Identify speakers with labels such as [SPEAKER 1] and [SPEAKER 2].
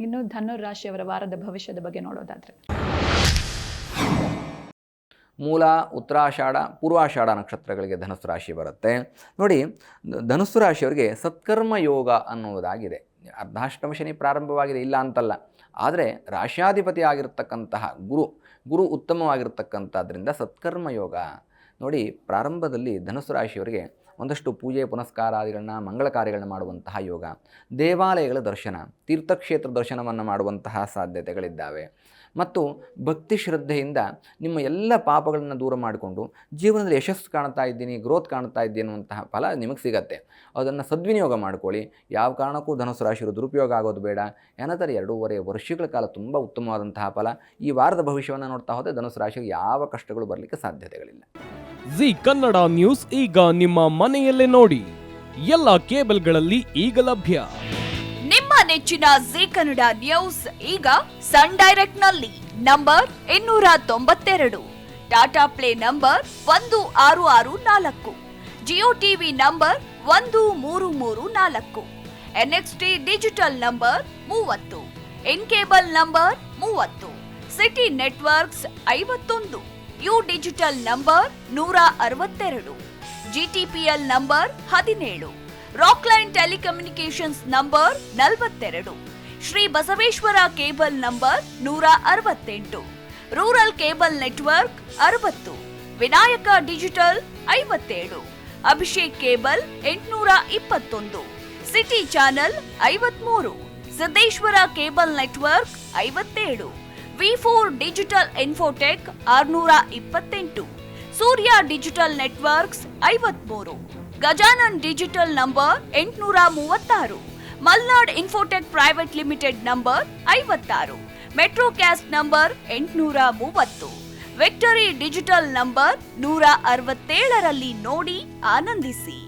[SPEAKER 1] ಇನ್ನು ಧನು ರಾಶಿಯವರ ವಾರದ ಭವಿಷ್ಯದ ಬಗ್ಗೆ ನೋಡೋದಾದ್ರೆ,
[SPEAKER 2] ಮೂಲ, ಉತ್ತರಾಷಾಢ, ಪೂರ್ವಾಷಾಢ ನಕ್ಷತ್ರಗಳಿಗೆ ಧನುಸ್ಸು ರಾಶಿ ಬರುತ್ತೆ. ನೋಡಿ, ಧನುಸ್ಸು ರಾಶಿಯವರಿಗೆ ಸತ್ಕರ್ಮ ಯೋಗ ಅನ್ನುವುದಾಗಿದೆ. ಅರ್ಧಾಷ್ಟಮ ಶನಿ ಪ್ರಾರಂಭವಾಗಿದೆ, ಇಲ್ಲ ಅಂತಲ್ಲ. ಆದರೆ ರಾಶ್ಯಾಧಿಪತಿ ಆಗಿರತಕ್ಕಂತಹ ಗುರು ಉತ್ತಮವಾಗಿರ್ತಕ್ಕಂಥದ್ರಿಂದ ಸತ್ಕರ್ಮ ಯೋಗ. ನೋಡಿ, ಪ್ರಾರಂಭದಲ್ಲಿ ಧನುಸ್ಸು ರಾಶಿಯವರಿಗೆ ಒಂದಷ್ಟು ಪೂಜೆ ಪುನಸ್ಕಾರಾದಿಗಳನ್ನ, ಮಂಗಳ ಕಾರ್ಯಗಳನ್ನ ಮಾಡುವಂತಹ ಯೋಗ, ದೇವಾಲಯಗಳ ದರ್ಶನ, ತೀರ್ಥಕ್ಷೇತ್ರ ದರ್ಶನವನ್ನು ಮಾಡುವಂತಹ ಸಾಧ್ಯತೆಗಳಿದ್ದಾವೆ. ಮತ್ತು ಭಕ್ತಿ ಶ್ರದ್ಧೆಯಿಂದ ನಿಮ್ಮ ಎಲ್ಲ ಪಾಪಗಳನ್ನು ದೂರ ಮಾಡಿಕೊಂಡು ಜೀವನದಲ್ಲಿ ಯಶಸ್ಸು ಕಾಣ್ತಾ ಇದ್ದೀನಿ, ಗ್ರೋತ್ ಕಾಣ್ತಾ ಇದ್ದೀನಿ ಅನ್ನುವಂತಹ ಫಲ ನಿಮಗೆ ಸಿಗತ್ತೆ. ಅದನ್ನು ಸದ್ವಿನಿಯೋಗ ಮಾಡ್ಕೊಳ್ಳಿ. ಯಾವ ಕಾರಣಕ್ಕೂ ಧನುಸ್ಸು ರಾಶಿಯವರು ದುರುಪಯೋಗ ಆಗೋದು ಬೇಡ. ಏನಾದರೂ 2.5 ವರ್ಷಗಳ ಕಾಲ ತುಂಬ ಉತ್ತಮವಾದಂತಹ ಫಲ. ಈ ವಾರದ ಭವಿಷ್ಯವನ್ನು ನೋಡ್ತಾ ಹೋದರೆ ಧನುಸ್ಸು ರಾಶಿಗೆ ಯಾವ ಕಷ್ಟಗಳು ಬರಲಿಕ್ಕೆ ಸಾಧ್ಯತೆಗಳಿಲ್ಲ.
[SPEAKER 3] ಜಿ ಕನ್ನಡ ನ್ಯೂಸ್ ಈಗ ನಿಮ್ಮ ಮನೆಯಲ್ಲೇ ನೋಡಿ. ಎಲ್ಲ ಕೇಬಲ್ಗಳಲ್ಲಿ ಈಗ ಲಭ್ಯ.
[SPEAKER 4] ನಿಮ್ಮ ನೆಚ್ಚಿನ ಜಿ ಕನ್ನಡ ನ್ಯೂಸ್ ಈಗ ಸನ್ ಡೈರೆಕ್ಟ್ ನಲ್ಲಿ number 292, Tata play number 1664, Jio TV number 1334, NXT digital number 30, N cable number 30, city networks 51, U digital number 162, GTPL number 17, Rockline telecommunications number 42, Shri Basaveshwara cable number 168, rural cable network 60, Vinayaka digital 57, Abhishek cable 821, city channel 53, Siddeshwara cable network 57, ವಿ4 digital infotech 628, Surya digital networks 53, Gajanan digital number 836, Malnad infotech private limited number 56, Metrocast number 830, victory digital number 167ರಲ್ಲಿ ನೋಡಿ ಆನಂದಿಸಿ.